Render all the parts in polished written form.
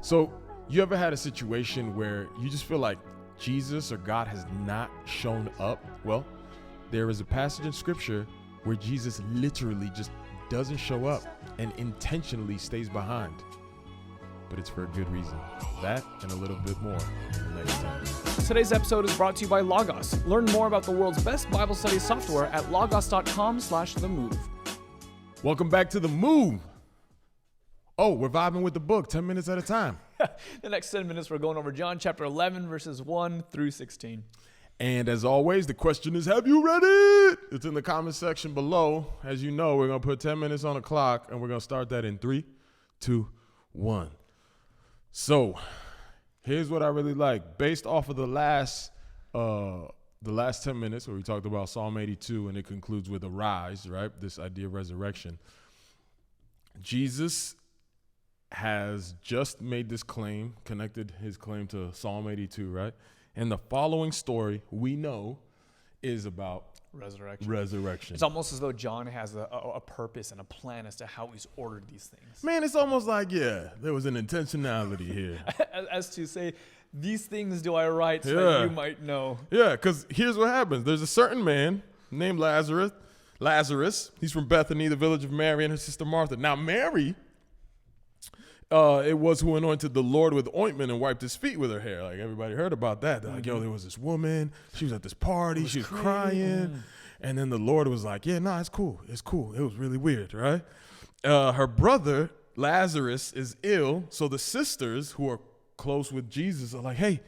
So you ever had a situation where you just feel like Jesus or God has not shown up? Well, there is a passage in scripture where Jesus literally just doesn't show up and intentionally stays behind. But it's for a good reason. That and a little bit more in the next time. Today's episode is brought to you by Logos. Learn more about the world's best Bible study software at logos.com/themove. Welcome back to The Move. Oh, we're vibing with the book 10 minutes at a time. The next 10 minutes, we're going over John chapter 11, verses 1 through 16. And as always, the question is, have you read it? It's in the comment section below. As you know, we're going to put 10 minutes on the clock, and we're going to start that in 3, 2, 1. So here's what I really like. Based off of the last 10 minutes where we talked about Psalm 82, and it concludes with a rise, right? This idea of resurrection. Jesus has just made this claim, connected his claim to Psalm 82, right? And the following story we know is about resurrection. It's almost as though John has a purpose and a plan as to how he's ordered these things. Man, it's almost like, there was an intentionality here. As to say, these things do I write so that you might know. Yeah, because here's what happens. There's a certain man named Lazarus. He's from Bethany, the village of Mary and her sister Martha. Now, Mary, it was who anointed the Lord with ointment and wiped his feet with her hair. Like, everybody heard about that. They're like, there was this woman. She was at this party. She was crying. And then the Lord was like, it's cool. It's cool. It was really weird, right? Her brother, Lazarus, is ill. So the sisters who are close with Jesus are like, hey,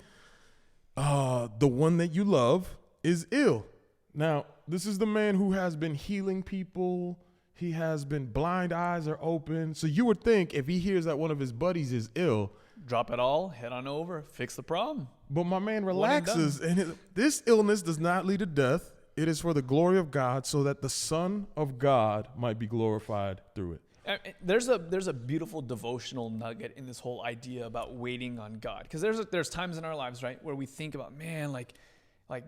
the one that you love is ill. Now, this is the man who has been healing people. He has been, blind eyes are open. So you would think if he hears that one of his buddies is ill, drop it all, head on over, fix the problem. But my man relaxes, and this illness does not lead to death. It is for the glory of God, so that the Son of God might be glorified through it. There's a beautiful devotional nugget in this whole idea about waiting on God. Because there's times in our lives, right, where we think about, man, like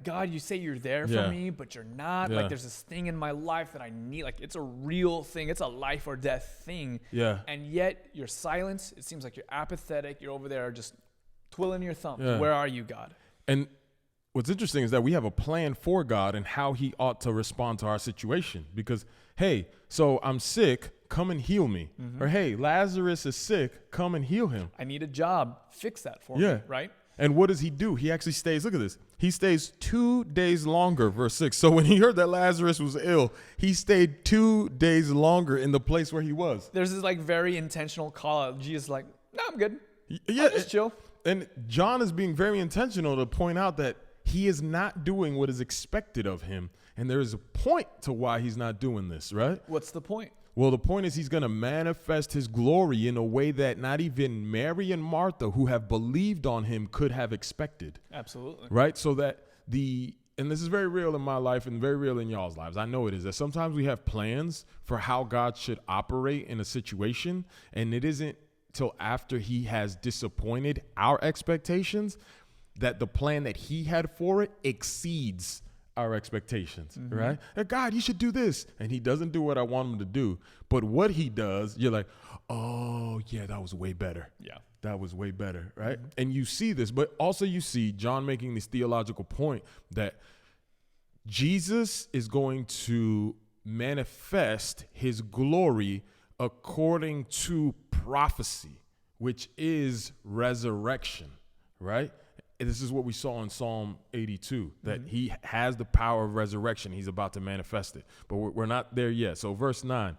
God, you say you're there for me, but you're not. Like, there's this thing in my life that I need. Like, it's a real thing. It's a life or death thing. Yeah. And yet you're silent. It seems like you're apathetic. You're over there just twiddling your thumbs. Yeah. Where are you, God? And what's interesting is that we have a plan for God and how he ought to respond to our situation. Because, hey, so I'm sick, come and heal me. Mm-hmm. Or, hey, Lazarus is sick, come and heal him. I need a job, fix that for me, right? And what does he do? He actually stays, look at this. He stays 2 days longer, verse 6. So when he heard that Lazarus was ill, he stayed 2 days longer in the place where he was. There's this like very intentional call out. Jesus is like, no, I'm good. Yeah, I'll just chill. And John is being very intentional to point out that he is not doing what is expected of him. And there is a point to why he's not doing this, right? What's the point? Well, the point is he's going to manifest his glory in a way that not even Mary and Martha, who have believed on him, could have expected. Absolutely. Right? So that and this is very real in my life and very real in y'all's lives. I know it is, that sometimes we have plans for how God should operate in a situation, and it isn't till after he has disappointed our expectations that the plan that he had for it exceeds our expectations, right? God, you should do this. And he doesn't do what I want him to do. But what he does, you're like, oh, yeah, that was way better. Yeah. That was way better, right? Mm-hmm. And you see this, but also you see John making this theological point that Jesus is going to manifest his glory according to prophecy, which is resurrection, right? This is what we saw in Psalm 82, that he has the power of resurrection. He's about to manifest it, but we're not there yet. So verse 9,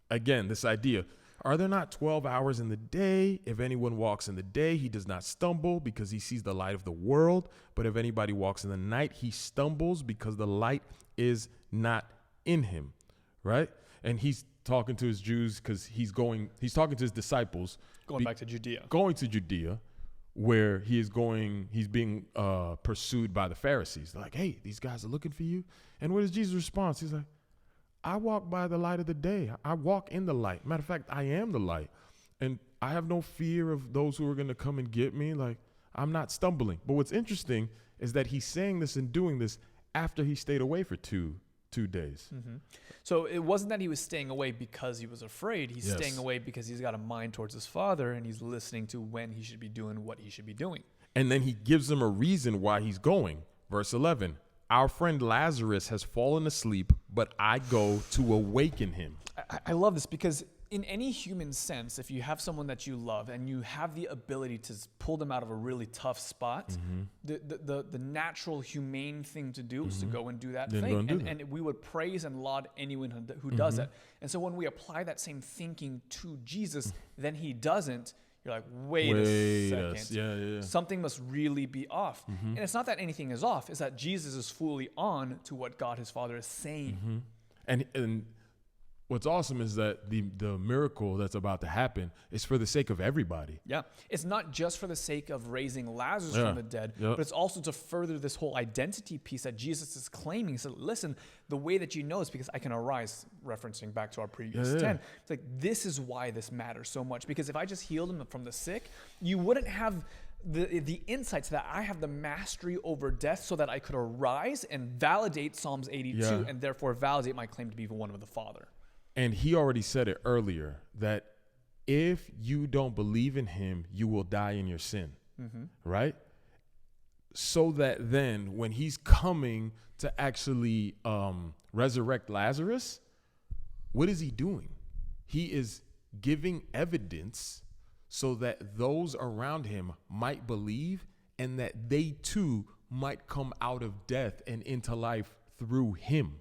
again, this idea, are there not 12 hours in the day? If anyone walks in the day, he does not stumble because he sees the light of the world. But if anybody walks in the night, he stumbles because the light is not in him, right? And he's talking to his Jews because he's talking to his disciples. Going back to Judea. Going to Judea. Where he's being pursued by the Pharisees. They're like, hey, these guys are looking for you. And what is Jesus' response? He's like, I walk by the light of the day. I walk in the light. Matter of fact, I am the light. And I have no fear of those who are going to come and get me. Like, I'm not stumbling. But what's interesting is that he's saying this and doing this after he stayed away for 2 2 days. Mm-hmm. So it wasn't that he was staying away because he was afraid. He's Yes. staying away because he's got a mind towards his father, and he's listening to when he should be doing what he should be doing. And then he gives them a reason why he's going. Verse 11, our friend Lazarus has fallen asleep, but I go to awaken him. I love this because in any human sense, if you have someone that you love and you have the ability to pull them out of a really tough spot, the natural humane thing to do is to go and do that thing. And we would praise and laud anyone who does it. And so when we apply that same thinking to Jesus, then he doesn't. You're like, wait a second. Something must really be off. And it's not that anything is off. It's that Jesus is fully on to what God his Father is saying. And what's awesome is that the miracle that's about to happen is for the sake of everybody. Yeah. It's not just for the sake of raising Lazarus from the dead, but it's also to further this whole identity piece that Jesus is claiming. So listen, the way that you know is because I can arise, referencing back to our previous 10. It's like, this is why this matters so much. Because if I just healed him from the sick, you wouldn't have the insights that I have the mastery over death so that I could arise and validate Psalms 82 and therefore validate my claim to be one with the Father. And he already said it earlier that if you don't believe in him, you will die in your sin, right? So that then when he's coming to actually resurrect Lazarus, what is he doing? He is giving evidence so that those around him might believe and that they too might come out of death and into life through him.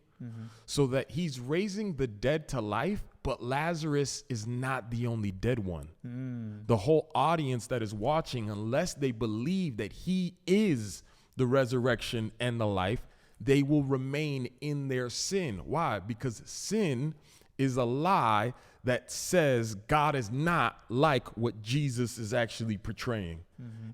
So that he's raising the dead to life, but Lazarus is not the only dead one. The whole audience that is watching, unless they believe that he is the resurrection and the life, they will remain in their sin. Why? Because sin is a lie that says God is not like what Jesus is actually portraying.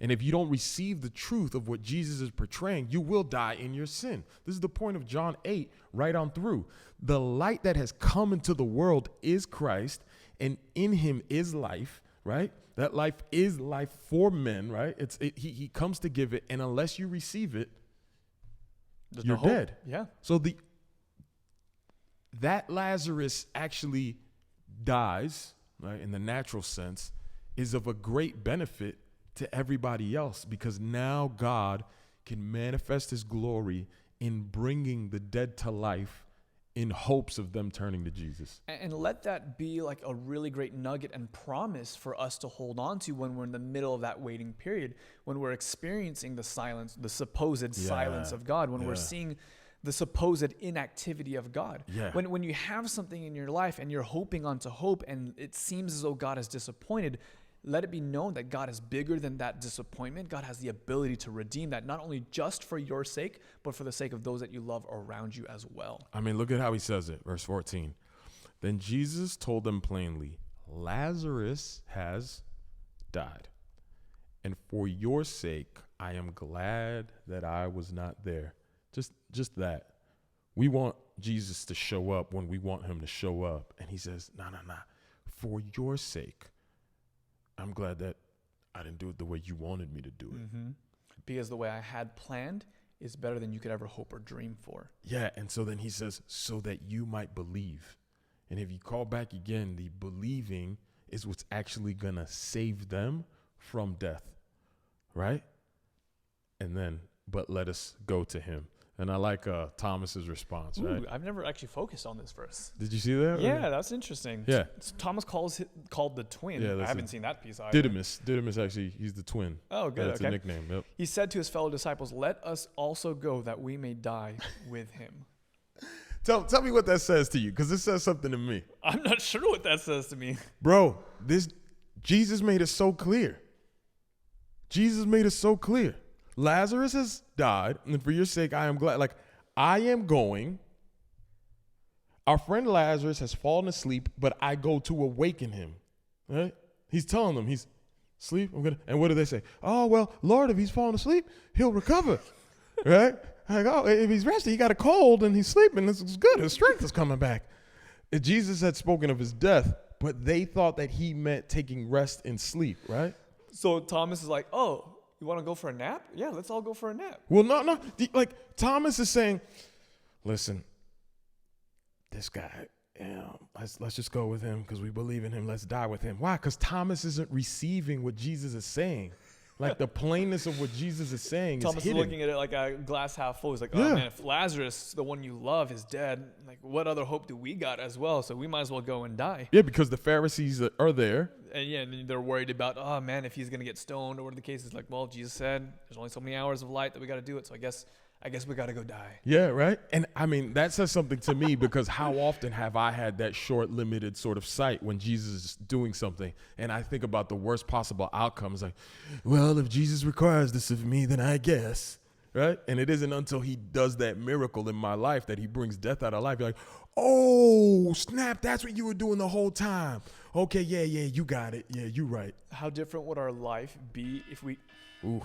And if you don't receive the truth of what Jesus is portraying, you will die in your sin. This is the point of John 8 right on through. The light that has come into the world is Christ, and in him is life, right? That life is life for men, right? He comes to give it, and unless you receive it, you're dead. Yeah. So that Lazarus actually dies, right, in the natural sense, is of a great benefit to everybody else, because now God can manifest his glory in bringing the dead to life in hopes of them turning to Jesus. And let that be like a really great nugget and promise for us to hold on to when we're in the middle of that waiting period, when we're experiencing the silence, the supposed silence of God, when we're seeing the supposed inactivity of God. When you have something in your life and you're hoping onto hope and it seems as though God is disappointed, let it be known that God is bigger than that disappointment. God has the ability to redeem that, not only just for your sake, but for the sake of those that you love around you as well. I mean, look at how he says it. Verse 14. Then Jesus told them plainly, Lazarus has died. And for your sake, I am glad that I was not there. Just that. We want Jesus to show up when we want him to show up. And he says, no. For your sake, I'm glad that I didn't do it the way you wanted me to do it. Because the way I had planned is better than you could ever hope or dream for. Yeah, and so then he says, so that you might believe. And if you call back again, the believing is what's actually going to save them from death, right? And then, but let us go to him. And I like Thomas's response, right? I've never actually focused on this verse. Did you see that? Yeah, that's interesting. Yeah. Thomas called the twin. Yeah, I haven't seen that piece either. Didymus actually, he's the twin. Oh, good. That's a nickname. Yep. He said to his fellow disciples, let us also go that we may die with him. Tell me what that says to you, because it says something to me. I'm not sure what that says to me. Bro, Jesus made it so clear. Lazarus has died, and for your sake, I am glad. Like, I am going. Our friend Lazarus has fallen asleep, but I go to awaken him. Right? He's telling them he's asleep. And what do they say? Oh, well, Lord, if he's fallen asleep, he'll recover. Right? Like, oh, if he's resting, he got a cold and he's sleeping. This is good. His strength is coming back. And Jesus had spoken of his death, but they thought that he meant taking rest in sleep, right? So Thomas is like, oh, you want to go for a nap? Yeah, let's all go for a nap. Well, no. Like, Thomas is saying, listen, this guy, let's just go with him because we believe in him. Let's die with him. Why? Because Thomas isn't receiving what Jesus is saying. Like the plainness of what Jesus is saying Thomas is hidden. is looking at it like a glass half full. He's like, oh man, if Lazarus, the one you love, is dead, like what other hope do we got as well? So we might as well go and die. Yeah, because the Pharisees are there. And they're worried about, oh man, if he's going to get stoned or whatever the case is. Like, well, Jesus said there's only so many hours of light that we got to do it. So I guess we got to go die. Yeah, right. And I mean, that says something to me because how often have I had that short, limited sort of sight when Jesus is doing something? And I think about the worst possible outcomes. Like, well, if Jesus requires this of me, then I guess. Right. And it isn't until he does that miracle in my life that he brings death out of life. You're like, oh, snap. That's what you were doing the whole time. Okay. Yeah. You got it. Yeah, you're right. How different would our life be if we... Ooh.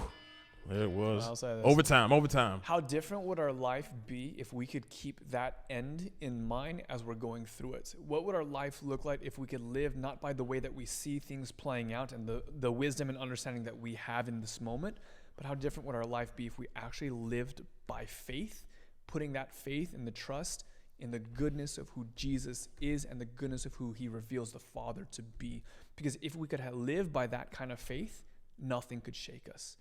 It was. I'll say this. Overtime. How different would our life be if we could keep that end in mind as we're going through it? What would our life look like if we could live not by the way that we see things playing out and the wisdom and understanding that we have in this moment, but how different would our life be if we actually lived by faith, putting that faith and the trust in the goodness of who Jesus is and the goodness of who he reveals the Father to be? Because if we could live by that kind of faith, nothing could shake us.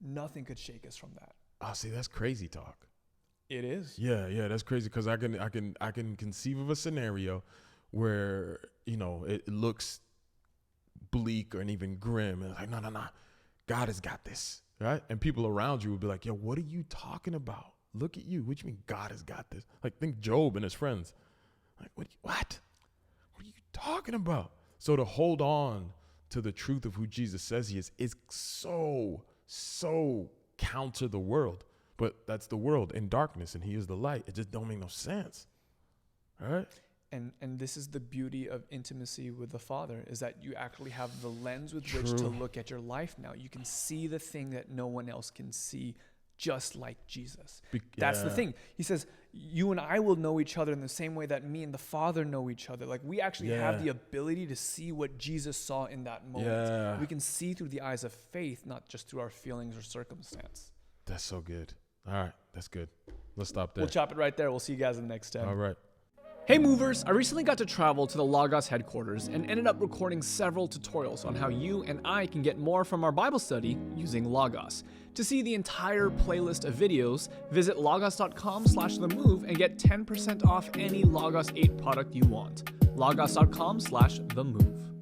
Nothing could shake us from that. Oh, see, that's crazy talk. It is. Yeah, that's crazy because I can conceive of a scenario where, it looks bleak or even grim. And it's like, no, God has got this, right? And people around you would be like, yo, what are you talking about? Look at you. What do you mean God has got this? Like, think Job and his friends. Like, what are you talking about? So to hold on to the truth of who Jesus says he is so counter the world, but that's the world in darkness and he is the light. It just don't make no sense. All right. And this is the beauty of intimacy with the Father, is that you actually have the lens with which to look at your life now. You can see the thing that no one else can see, just like Jesus. That's the thing. He says, you and I will know each other in the same way that me and the Father know each other. Like we actually have the ability to see what Jesus saw in that moment. Yeah. We can see through the eyes of faith, not just through our feelings or circumstance. That's so good. All right. That's good. Let's stop there. We'll chop it right there. We'll see you guys in the next step. All right. Hey movers, I recently got to travel to the Logos headquarters and ended up recording several tutorials on how you and I can get more from our Bible study using Logos. To see the entire playlist of videos, visit logos.com/themove and get 10% off any Logos 8 product you want. logos.com/themove.